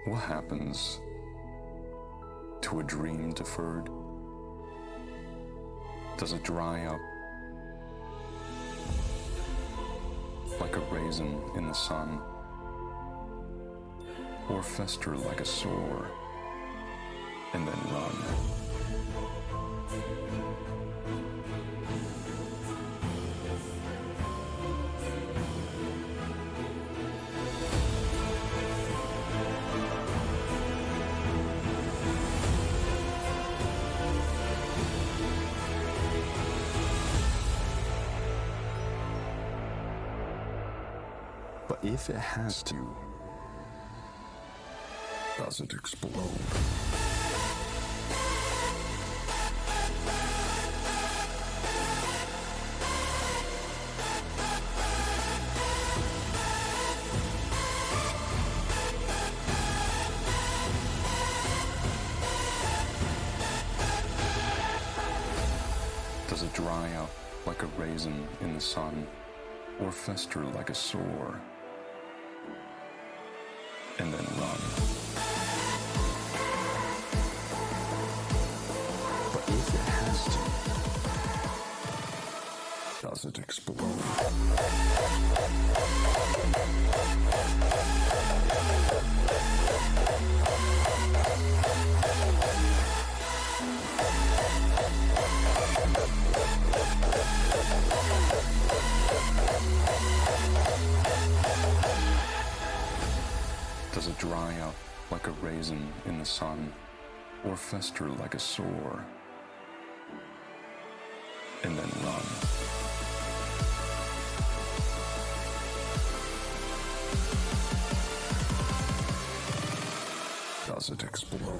What happens to a dream deferred? Does it dry up like a raisin in the sun, or fester like a sore and then run? But if it has to, does it explode? Does it dry up like a raisin in the sun, or fester like a sore and then run? But if it has to, does it explode? Does it dry up like a raisin in the sun, or fester like a sore and then run? Does it explode?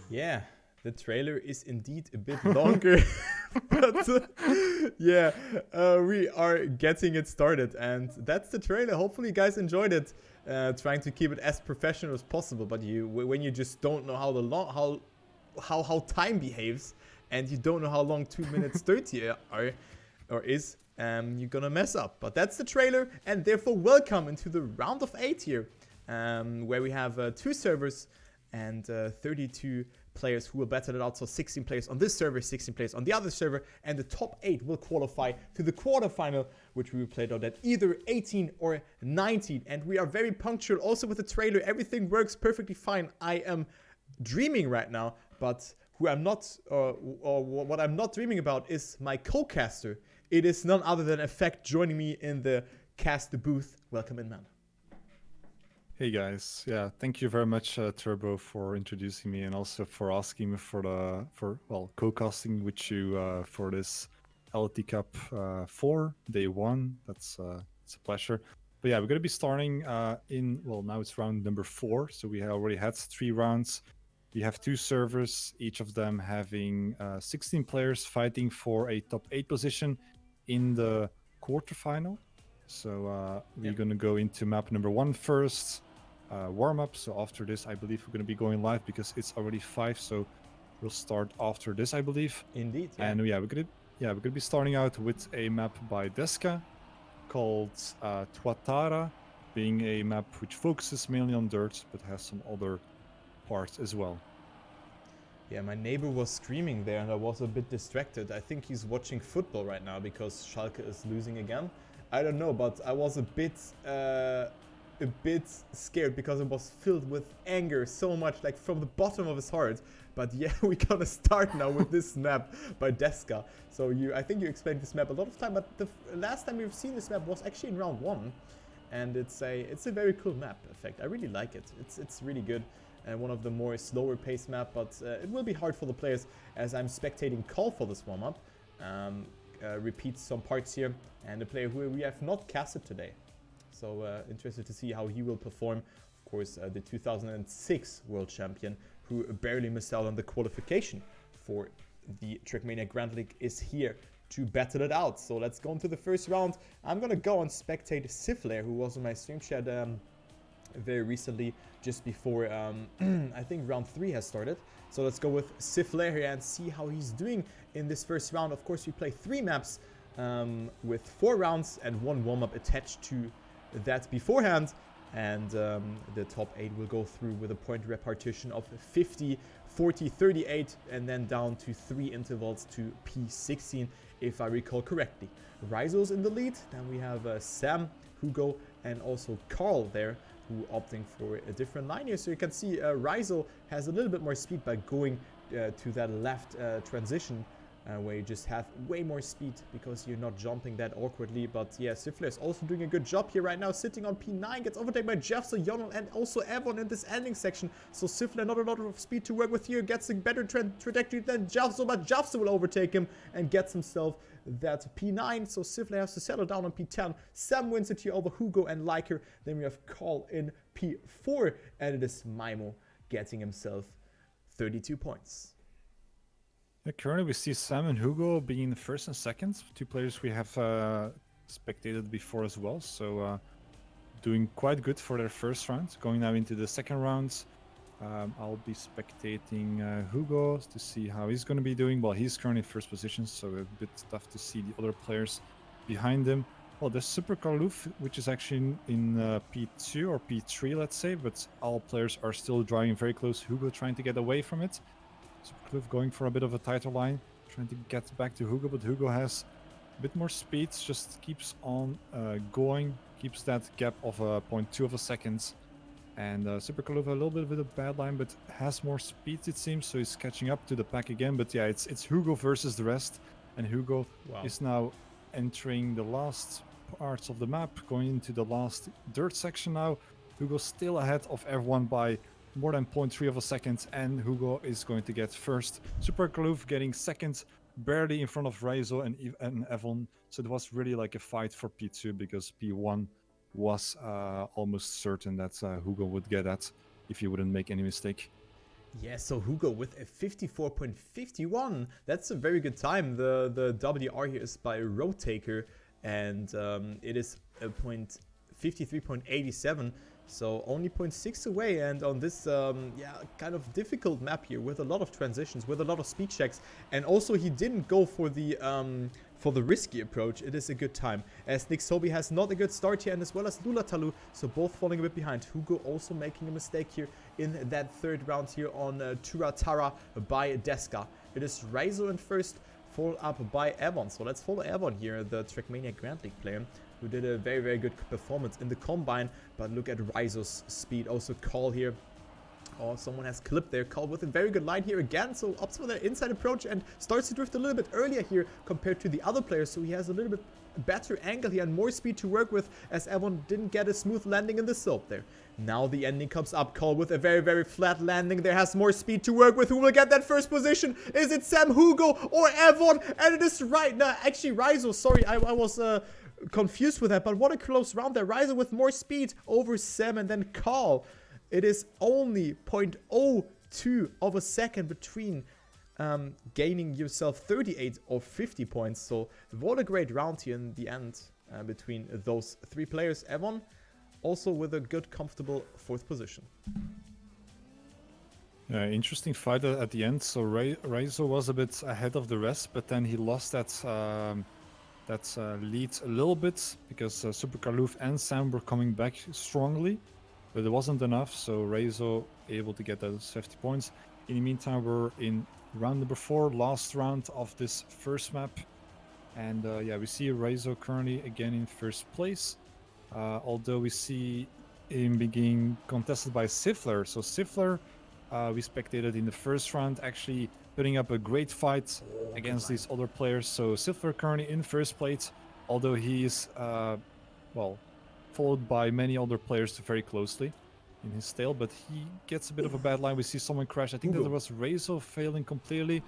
Yeah, the trailer is indeed a bit longer, but yeah, we are getting it started, and that's the trailer. Hopefully you guys enjoyed it. Trying to keep it as professional as possible, but when you just don't know how time behaves, and you don't know how long 2 minutes 30 is, you're gonna mess up. But that's the trailer, and therefore welcome into the round of 8 here, where we have 2 servers and 32 players who will battle it out. So 16 players on this server, 16 players on the other server, and the top 8 will qualify to the quarterfinal, which we will play out at either 18 or 19. And we are very punctual also with the trailer. Everything works perfectly fine. I am dreaming right now, but who I'm not, or what I'm not dreaming about is my co-caster. It is none other than eFFecT joining me in the cast booth. Welcome in, man. Hey guys, yeah, thank you very much, Turbo, for introducing me and also for asking me for co-casting with you for this Elity Cup 4 day 1. It's a pleasure. But yeah, we're gonna be starting now it's round number 4. So we already had 3 rounds. We have 2 servers, each of them having 16 players fighting for a top 8 position in the quarterfinal. So we're gonna go into map number 1 first. Warm-up. So after this, I believe we're going to be going live because it's already 5. So we'll start after this, I believe. Indeed. Yeah. And we're gonna be starting out with a map by Deska called Tuatara, being a map which focuses mainly on dirt but has some other parts as well. Yeah, my neighbor was screaming there and I was a bit distracted. I think he's watching football right now because Schalke is losing again. I don't know, but I was a bit scared because it was filled with anger so much, like from the bottom of his heart. But yeah, we're gonna start now with this map by Deska. So I think you explained this map a lot of time, but the last time we've seen this map was actually in round 1, and it's a very cool map. eFFecT, I really like it. It's really good and one of the more slower paced map, but it will be hard for the players as I'm spectating Call for this warm up. Repeats some parts here, and a player who we have not casted today. So interested to see how he will perform. Of course, the 2006 world champion who barely missed out on the qualification for the Trackmania Grand League is here to battle it out. So let's go into the first round. I'm gonna go and spectate Sifler, who was on my stream chat very recently, just before I think round 3 has started. So let's go with Sifler here and see how he's doing in this first round. Of course, we play 3 maps with 4 rounds and 1 warm-up attached to that beforehand. And the top 8 will go through with a point repartition of 50, 40, 38, and then down to 3 intervals to P16, if I recall correctly. Rizo's in the lead. Then we have Sam, Hugo, and also Carl there, who opting for a different line here. So you can see Rizo has a little bit more speed by going to that left transition, where you just have way more speed because you're not jumping that awkwardly. But yeah, Sifler is also doing a good job here right now, sitting on P9, gets overtaken by Jeff, so Yonel and also Evon in this ending section. So Sifler, not a lot of speed to work with here, gets a better trajectory than Jafso, but Jafso will overtake him and gets himself that P9. So Sifler has to settle down on P10. Sam wins it here over Hugo and Liker. Then we have Carl in P4, and it is Maimo getting himself 32 points. Yeah, currently we see Sam and Hugo being first and second, 2 players we have spectated before as well, so doing quite good for their first round. Going now into the second round, I'll be spectating Hugo to see how he's going to be doing. Well, he's currently in first position, so a bit tough to see the other players behind him. Well, there's Super Karlouf, which is actually in P2 or P3, let's say, but all players are still driving very close. Hugo trying to get away from it. Supercliff going for a bit of a tighter line, trying to get back to Hugo, but Hugo has a bit more speed, just keeps on going, keeps that gap of 0.2 of a second. And Supercliff a little bit with a bad line, but has more speed it seems, so he's catching up to the pack again. But yeah, it's Hugo versus the rest, and Hugo is now entering the last parts of the map, going into the last dirt section now. Hugo's still ahead of everyone by more than 0.3 of a second, and Hugo is going to get first. Super Karlouf getting second, barely in front of Rizo and Evon. So it was really like a fight for P2, because P1 was almost certain that Hugo would get that if he wouldn't make any mistake. Yeah, so Hugo with a 54.51. That's a very good time. The WR here is by Roadtaker, and it is a 53.87. So only 0.6 away, and on this kind of difficult map here with a lot of transitions, with a lot of speed checks, and also he didn't go for the risky approach. It is a good time, as Nick Sobi has not a good start here, and as well as Lulatalu, so both falling a bit behind. Hugo also making a mistake here in that third round here on Turatara by Deska. It is Rizo in first, followed up by Evon. So let's follow Evon here, the Trackmania Grand League player, who did a very, very good performance in the Combine. But look at Rizo's speed. Also Carl here. Oh, someone has clipped there. Carl with a very good line here again. So opts for the inside approach and starts to drift a little bit earlier here compared to the other players. So he has a little bit better angle here and more speed to work with, as Evon didn't get a smooth landing in the slope there. Now the ending comes up. Carl with a very, very flat landing there, has more speed to work with. Who will get that first position? Is it Sam, Hugo, or Evon? And it is right now. Actually, Rizo. Sorry, I was confused with that, but what a close round there. Rizo with more speed over Sam and then Carl. It is only 0.02 of a second between gaining yourself 38 or 50 points. So what a great round here in the end between those 3 players. Evon also with a good, comfortable 4th position. Interesting fight at the end. So Rizo was a bit ahead of the rest, but then he lost that lead a little bit, because Super Karlouf and Sam were coming back strongly, but it wasn't enough. So Rizo able to get those 50 points. In the meantime, we're in round number 4, last round of this first map, and we see Rizo currently again in first place, although we see him being contested by Sifler. So Sifler, we spectated in the first round, actually putting up a great fight against these other players. So Sifler currently in first place, although he is followed by many other players very closely in his tail, but he gets a bit of a bad line. We see someone crash. I think that there was Rizo failing completely,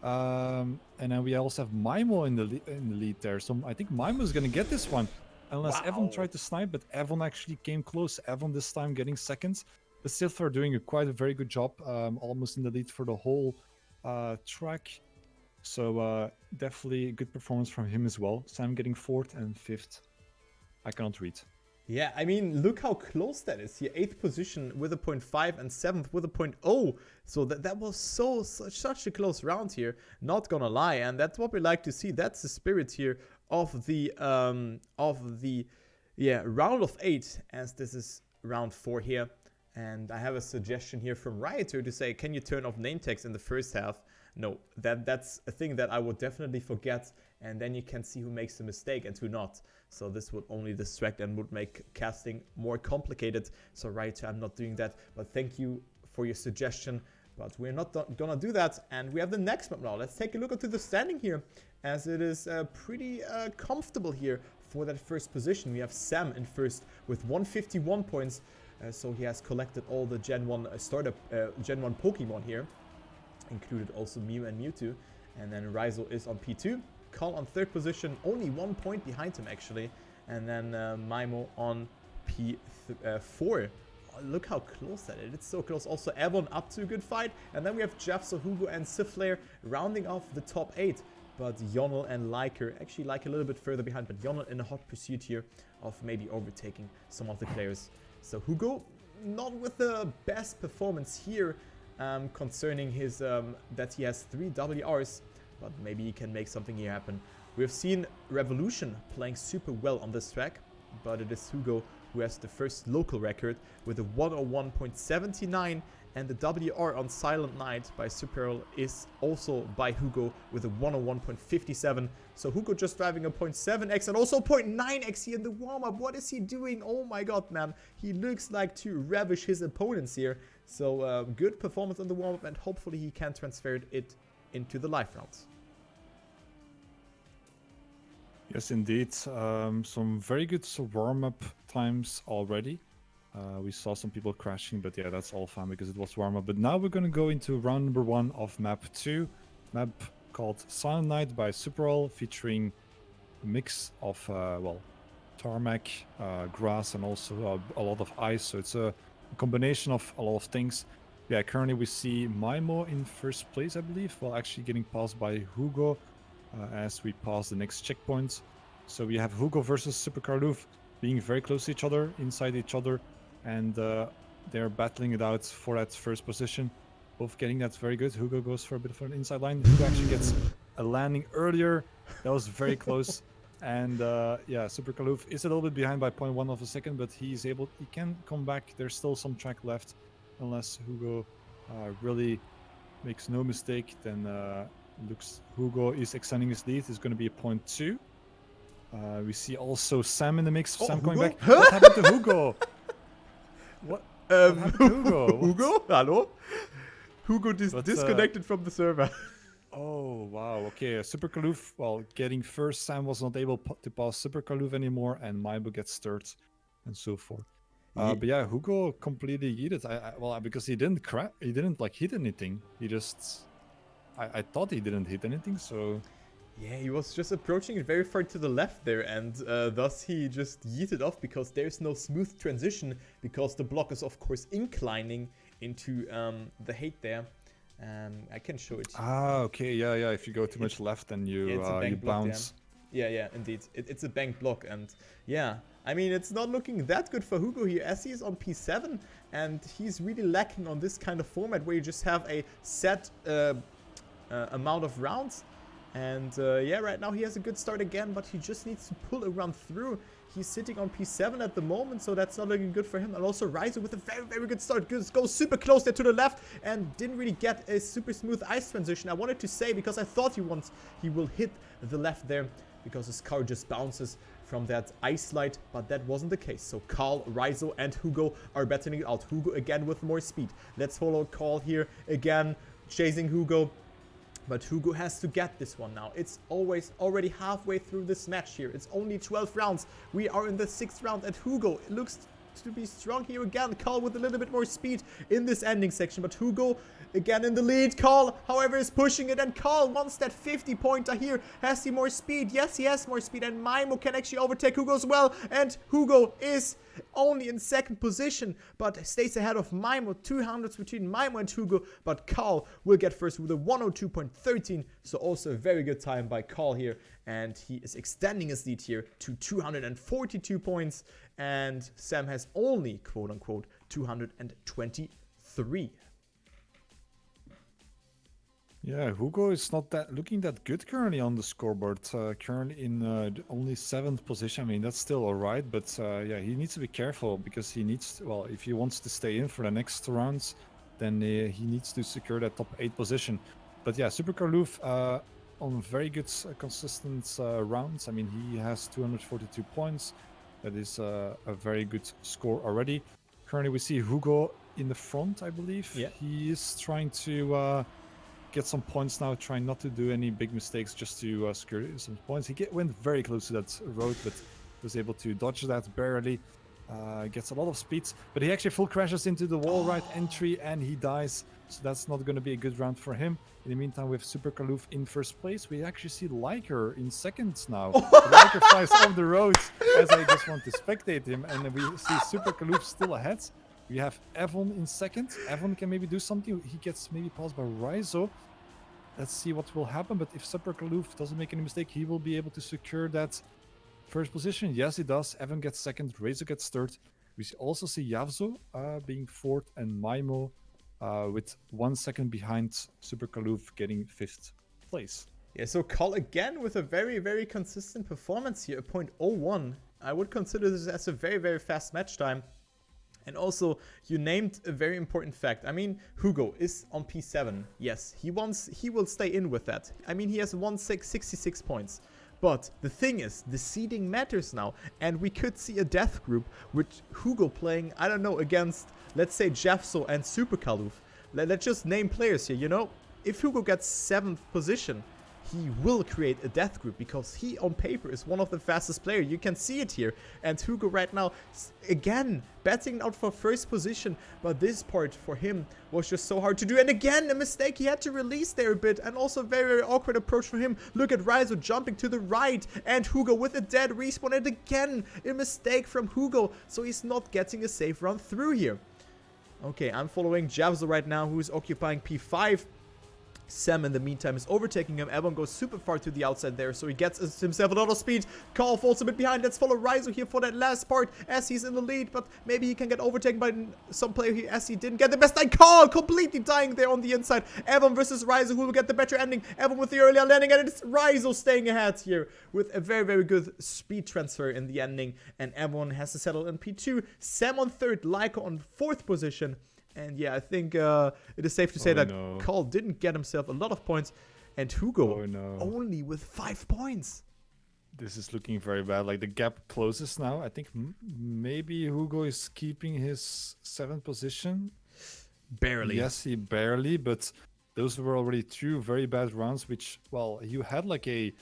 and then we also have Maimo in the lead there. So I think Maimo is going to get this one, unless Evon tried to snipe, but Evon actually came close. Evon this time getting seconds. But Sifler doing a very good job, almost in the lead for the whole track. So definitely a good performance from him as well. Sam getting 4th and 5th. I cannot read. Yeah, I mean, look how close that is here. 8th position with a 0.5 and 7th with a 0.0. So that was such a close round here. Not gonna lie, and that's what we like to see. That's the spirit here of the round of 8, as this is round 4 here. And I have a suggestion here from Rioter to say, can you turn off name tags in the first half? No, that's a thing that I would definitely forget, and then you can see who makes a mistake and who not. So this would only distract and would make casting more complicated. So right, I'm not doing that, but thank you for your suggestion. But we're not gonna do that, and we have the next map now. Let's take a look into the standing here, as it is pretty comfortable here for that first position. We have Sam in first with 151 points. So he has collected all the Gen 1 Gen 1 Pokemon here, included also Mew and Mewtwo. And then Raizo is on P2. Carl on 3rd position, only 1 point behind him actually. And then Maimo on P4. Oh, look how close that is. It's so close. Also Avon up to a good fight. And then we have Jeff, so Hugo and Siflair rounding off the top 8. But Yonel and Liker, actually Liker a little bit further behind, but Yonel in a hot pursuit here of maybe overtaking some of the players. So Hugo, not with the best performance here, concerning his that he has 3 WRs, but maybe he can make something here happen. We've seen Revolution playing super well on this track, but it is Hugo who has the first local record with a 101.79, and the WR on Silent Night by Superl is also by Hugo with a 101.57. So Hugo just driving a 0.7x and also 0.9x here in the warm-up. What is he doing? Oh my god, man. He looks like to ravish his opponents here. So good performance on the warm-up, and hopefully he can transfer it into the live rounds. Yes, indeed. Some very good warm-up times already. We saw some people crashing, but yeah, that's all fine because it was warm-up. But now we're going to go into round number 1 of map 2. Map called Silent Night by Superall, featuring a mix of, tarmac, grass, and also a lot of ice. So it's a combination of a lot of things. Yeah, currently we see Maimo in first place, I believe, while actually getting passed by Hugo as we pass the next checkpoint. So we have Hugo versus Super Carloof being very close to each other, inside each other, and they're battling it out for that first position. Both getting that very good. Hugo goes for a bit of an inside line. Hugo actually gets a landing earlier. That was very close. And yeah, Super Carloof is a little bit behind by 0.1 of a second, but he can come back. There's still some track left, unless Hugo really makes no mistake. Then Hugo is extending his lead. It's going to be a 0.2. We see also Sam in the mix. Sam coming back. Huh? What happened to Hugo? What happened to Hugo? Hugo? Hello? Hugo disconnected from the server. Oh, wow. Okay, Super Carloof, well, getting first. Sam was not able to pass Super Carloof anymore, and Maibo gets third, and so forth. But yeah, Hugo completely yeeted. Because he didn't hit anything. He just... I thought he didn't hit anything, so... Yeah, he was just approaching it very far to the left there, and thus he just yeeted off because there's no smooth transition, because the block is of course inclining into the height there. I can show it. Okay, yeah. If you go too much left, then you bounce. Yeah, indeed. It's a bank block, and yeah, I mean, it's not looking that good for Hugo here, as he's on P7, and he's really lacking on this kind of format where you just have a set amount of rounds. And yeah, right now he has a good start again, but he just needs to pull a run through. He's sitting on P7 at the moment, so that's not looking good for him. And also Raizo with a very, very good start. Goes super close there to the left and didn't really get a super smooth ice transition. I wanted to say, because I thought he will hit the left there, because his car just bounces from that ice slide, but that wasn't the case. So Carl, Raizo, and Hugo are battling it out. Hugo again with more speed. Let's follow Carl here again, chasing Hugo. But Hugo has to get this one now. It's already halfway through this match here. It's only 12 rounds. We are in the 6th round, and Hugo looks to be strong here again. Carl with a little bit more speed in this ending section, but Hugo again in the lead. Carl, however, is pushing it, and Carl wants that 50-pointer here. Has he more speed? Yes, he has more speed, and Maimo can actually overtake Hugo as well, and Hugo is only in second position, but stays ahead of Maimo. 200s between Maimo and Hugo, but Carl will get first with a 102.13, so also a very good time by Carl here, and he is extending his lead here to 242 points, and Sam has only, quote-unquote, 223. Yeah, Hugo is not that looking that good currently on the scoreboard. Currently in only 7th position. I mean, that's still alright, but yeah, he needs to be careful because he needs, well, if he wants to stay in for the next rounds, then he needs to secure that top 8 position. But yeah, Super Karlouf on very good, consistent rounds. I mean, he has 242 points. That is a very good score already. Currently, we see Hugo in the front, I believe. Yeah. He is trying to get some points now, trying not to do any big mistakes, just to secure some points. He went very close to that road, but was able to dodge that barely. Gets a lot of speed, but he actually full crashes into the wall right entry, and he dies. So that's not going to be a good round for him. In the meantime, with Super Karlouf in first place, we actually see Liker in second now. Liker flies off the road as I just want to spectate him, and we see Super Karlouf still ahead. We have Evon in second. Evon can maybe do something. He gets maybe passed by Raizo. Let's see what will happen. But if Super Karlouf doesn't make any mistake, he will be able to secure that first position. Yes, he does. Evon gets second. Raizo gets third. We also see Yavzo being fourth, and Maimo with 1 second behind Super Karlouf getting 5th place. Yeah, so Carl again with a very, very consistent performance here, a .01. I would consider this as a very, very fast match time. And also, you named a very important fact. I mean, Hugo is on P7. Yes, he will stay in with that. I mean, he has 66 points. But the thing is, the seeding matters now. And we could see a death group with Hugo playing, I don't know, against, let's say, Jeffso and Super Karlouf. Let's just name players here, you know? If Hugo gets 7th position, he will create a death group because he, on paper, is one of the fastest players. You can see it here. And Hugo right now, again, batting out for first position. But this part for him was just so hard to do. And again, a mistake. He had to release there a bit. And also a very, very awkward approach for him. Look at Raizo jumping to the right. And Hugo with a dead respawn. And again, a mistake from Hugo. So he's not getting a safe run through here. Okay, I'm following Javzo right now, who is occupying P5. Sam, in the meantime, is overtaking him. Ebon goes super far to the outside there, so he gets himself a lot of speed. Carl falls a bit behind. Let's follow Raizo here for that last part, as he's in the lead, but maybe he can get overtaken by some player here, as he didn't get the best time. Carl completely dying there on the inside. Ebon versus Raizo, who will get the better ending. Ebon with the earlier landing, and it's Raizo staying ahead here with a very, very good speed transfer in the ending, and Ebon has to settle in P2. Sam on 3rd, Laika on 4th position. And yeah, I think it is safe to say that Carl didn't get himself a lot of points. And Hugo only with 5 points. This is looking very bad. Like, the gap closes now. I think maybe Hugo is keeping his 7th position. Barely. Yes, he barely. But those were already 2 very bad rounds, which, well, you had like a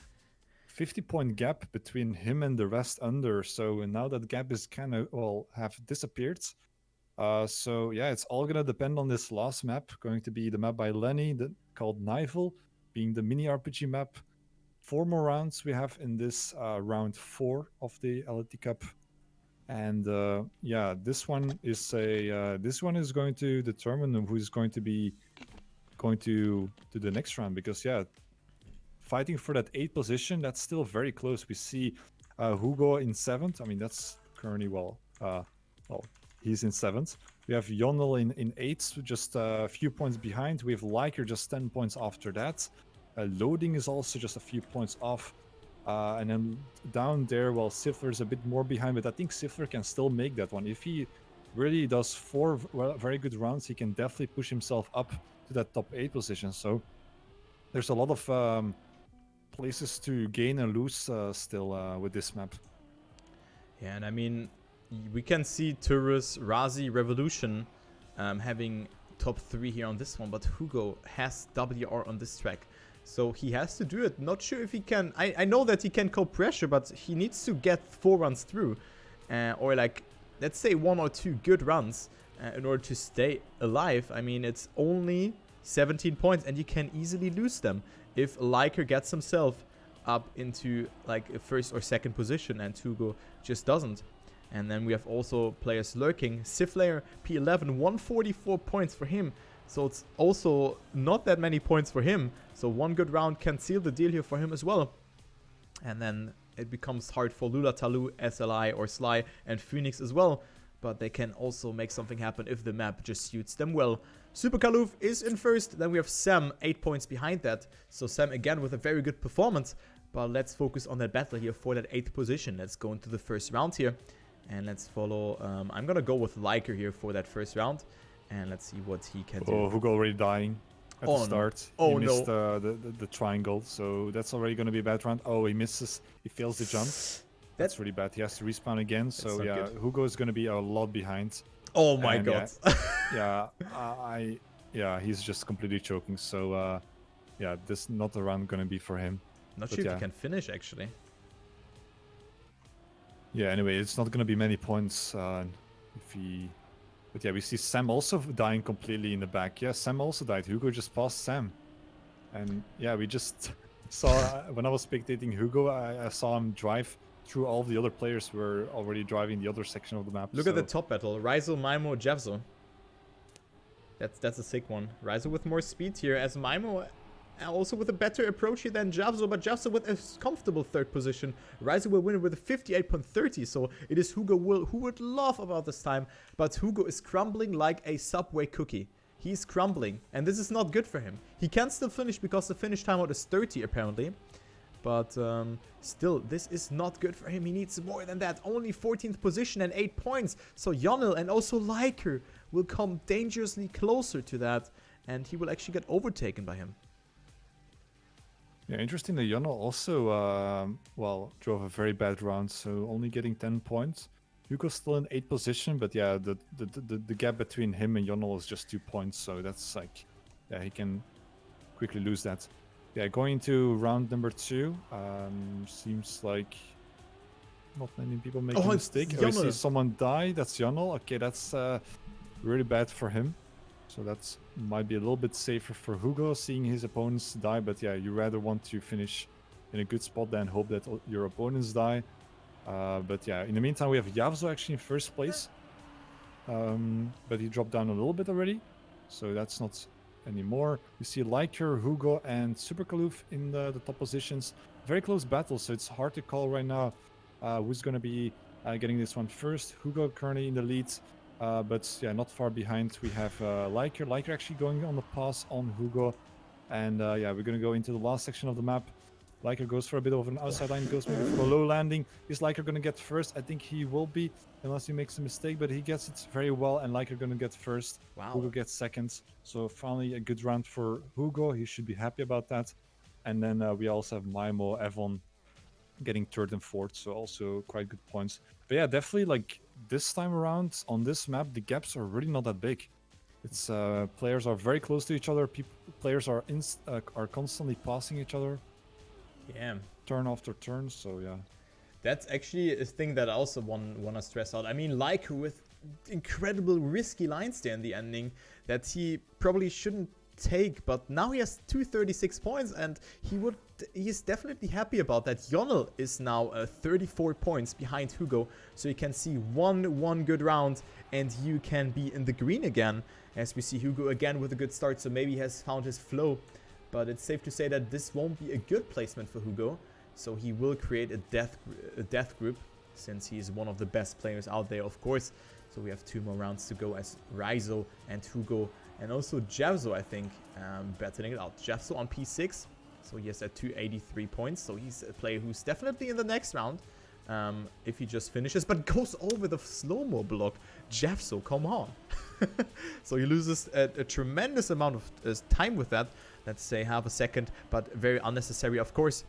50-point gap between him and the rest under. So now that gap is kind of, well, have disappeared. So yeah, it's all gonna depend on this last map, going to be the map by Lenny called Nival, being the mini RPG map. 4 more rounds we have in this round 4 of the Elity Cup, and yeah, this one is going to determine who's going to be going to the next round, because yeah, fighting for that 8th position, that's still very close. We see Hugo in 7th. I mean, that's currently well. He's in 7th. We have Yonel in 8th, just a few points behind. We have Liker just 10 points after that. Loading is also just a few points off. And then down there, well, Sifler's a bit more behind, but I think Sifler can still make that one. If he really does 4 very good rounds, he can definitely push himself up to that top 8 position. So there's a lot of places to gain and lose still with this map. Yeah, and I mean, we can see Turus, Razi, Revolution having top 3 here on this one, but Hugo has WR on this track. So he has to do it. Not sure if he can. I know that he can cope pressure, but he needs to get 4 runs through. Or like let's say 1 or 2 good runs in order to stay alive. I mean, it's only 17 points and you can easily lose them if Liker gets himself up into like a first or second position and Hugo just doesn't. And then we have also players lurking. Siflayer P11, 144 points for him. So it's also not that many points for him. So one good round can seal the deal here for him as well. And then it becomes hard for Lula Talu, SLI or Sly and Phoenix as well. But they can also make something happen if the map just suits them well. Super Kaloof is in first. Then we have Sam, 8 points behind that. So Sam again with a very good performance. But let's focus on that battle here for that 8th position. Let's go into the first round here. And let's follow. I'm going to go with Liker here for that first round. And let's see what he can do. Oh, Hugo already dying at the start. Oh, he missed no. the triangle, so that's already going to be a bad round. Oh, he misses. He fails the jump. That's really bad. He has to respawn again. So yeah, good. Hugo is going to be a lot behind. Oh my god. Yeah, he's just completely choking. So yeah, this is not the round going to be for him. Not sure if he can finish actually. Yeah, anyway, it's not going to be many points if he... But yeah, we see Sam also dying completely in the back. Yeah, Sam also died. Hugo just passed Sam. And yeah, we just saw... when I was spectating Hugo, I saw him drive through all the other players who were already driving the other section of the map. Look at the top battle. Raizo, Maimo, Jevzo. That's a sick one. Raizo with more speed here as Maimo... also with a better approach here than Javzo, but Javzo with a comfortable 3rd position. Raizo will win it with a 58.30, so it is Hugo who would love about this time. But Hugo is crumbling like a Subway cookie. He's crumbling, and this is not good for him. He can still finish because the finish timeout is 30 apparently. But still, this is not good for him. He needs more than that. Only 14th position and 8 points. So Yonel and also Liker will come dangerously closer to that, and he will actually get overtaken by him. Yeah, interesting that Yonel also, drove a very bad round, so only getting 10 points. Hugo's still in 8th position, but yeah, the gap between him and Yonel is just 2 points, so that's like, yeah, he can quickly lose that. Yeah, going into round number 2, seems like not many people make a mistake. Oh, we see someone die, that's Yonel. Okay, that's really bad for him. So that might be a little bit safer for Hugo, seeing his opponents die. But yeah, you rather want to finish in a good spot than hope that your opponents die. But yeah, in the meantime, we have Javzo actually in first place. But he dropped down a little bit already. So that's not anymore. You see Liker, Hugo, and Super Kaloof in the top positions. Very close battle, so it's hard to call right now who's going to be getting this one first. Hugo currently in the lead. But yeah, not far behind we have Liker. Liker actually going on the pass on Hugo. And yeah, we're going to go into the last section of the map. Liker goes for a bit of an outside line, goes maybe for a low landing. Is Liker going to get first? I think he will be, unless he makes a mistake, but he gets it very well, and Liker going to get first. Wow. Hugo gets second. So finally a good round for Hugo. He should be happy about that. And then we also have Maimo, Evon getting 3rd and 4th, so also quite good points. But yeah, definitely like this time around on this map, the gaps are really not that big. It's players are very close to each other. Players are constantly passing each other. Yeah. Turn after turn, so yeah. That's actually a thing that I also want to stress out. I mean, Liker with incredible risky lines there in the ending that he probably shouldn't take, but now he has 236 points and he's definitely happy about that. Yonel is now 34 points behind Hugo, so you can see one good round and you can be in the green again, as we see Hugo again with a good start, so maybe he has found his flow. But it's safe to say that this won't be a good placement for Hugo, so he will create a death group, since he's one of the best players out there, of course. So we have 2 more rounds to go as Raizo and Hugo, and also Javzo, I think, battling it out. Javzo on P6, so he has at 283 points, so he's a player who's definitely in the next round, if he just finishes, but goes over the slow-mo block. Javzo, come on. So he loses a tremendous amount of time with that. Let's say half a second, but very unnecessary, of course.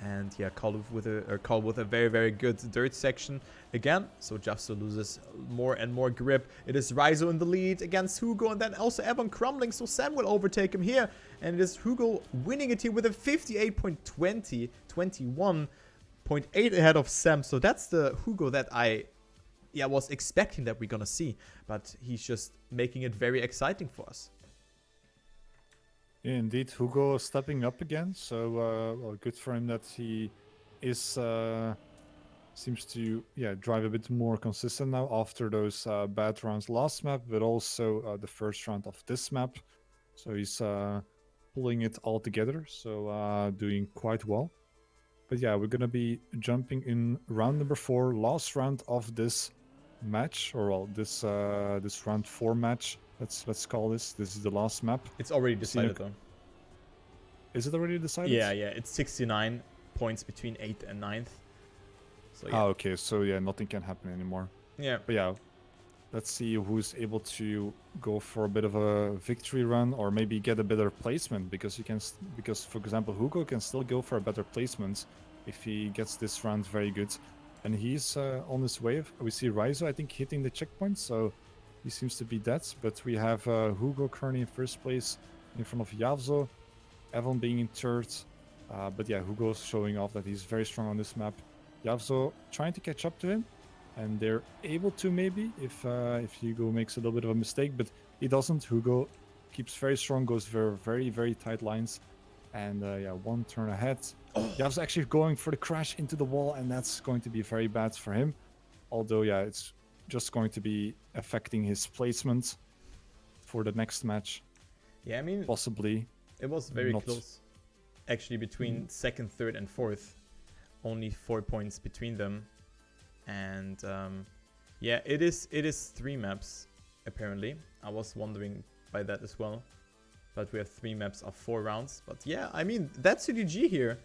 And yeah, Call with a very good dirt section again. So Javzo loses more and more grip. It is Raizo in the lead against Hugo, and then also Evon crumbling, so Sam will overtake him here. And it is Hugo winning it here with a 58.20, 21.8 ahead of Sam. So that's the Hugo that I was expecting that we're gonna see, but he's just making it very exciting for us. Yeah, indeed, Hugo stepping up again. So, well, good for him that he is seems to drive a bit more consistent now after those bad rounds last map, but also the first round of this map. So he's pulling it all together. So doing quite well. But yeah, we're gonna be jumping in round number 4, last round of this match, or well, this round 4 match. Let's call this. This is the last map. It's already decided though. Is it already decided? Yeah, it's 69 points between 8th and 9th. So yeah. Ah, okay. So yeah, nothing can happen anymore. Yeah. But yeah, let's see who's able to go for a bit of a victory run, or maybe get a better placement, because for example, Hugo can still go for a better placement if he gets this round very good, and he's on his way. We see Raizo, I think, hitting the checkpoint, so he seems to be dead. But we have Hugo currently in first place in front of Yavzo, Evan being in third. But yeah, Hugo's showing off that he's very strong on this map. Yavzo trying to catch up to him, and they're able to, maybe, if Hugo makes a little bit of a mistake, but he doesn't. Hugo keeps very strong, goes for very, very tight lines, and yeah, one turn ahead. Yavzo actually going for the crash into the wall, and that's going to be very bad for him. Although, yeah, it's just going to be affecting his placement for the next match. Yeah, I mean, possibly. It was very close, actually, between 2nd, 3rd, and 4th. Only 4 points between them. And yeah, it is 3 maps apparently. I was wondering by that as well, but we have 3 maps of 4 rounds. But yeah, I mean, that's CDG here,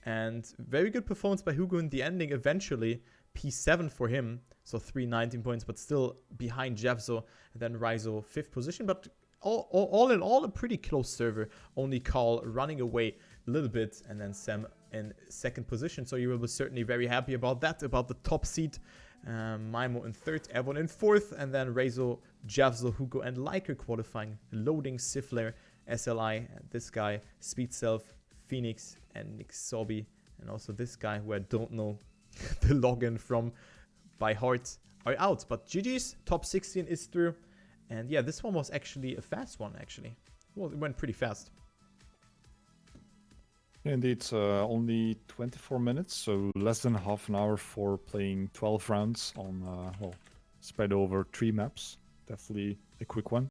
and very good performance by Hugo in the ending. Eventually P7 for him, so 319 points, but still behind Jevzo, and then Raizo 5th position. But all in all, a pretty close server. Only Carl running away a little bit, and then Sam in 2nd position. So you will be certainly very happy about that, about the top seed. Maimo in 3rd, Evon in 4th, and then Raizo, Javzo, Hugo, and Liker qualifying. Loading, Sifler, SLI, this guy, Speed Self, Phoenix, and Nick Sobby, and also this guy who I don't know the login from by heart, are out. But GG's, top 16 is through. And yeah, this one was actually a fast one, actually. Well, it went pretty fast. Indeed, only 24 minutes, so less than half an hour for playing 12 rounds on, well, spread over 3 maps. Definitely a quick one.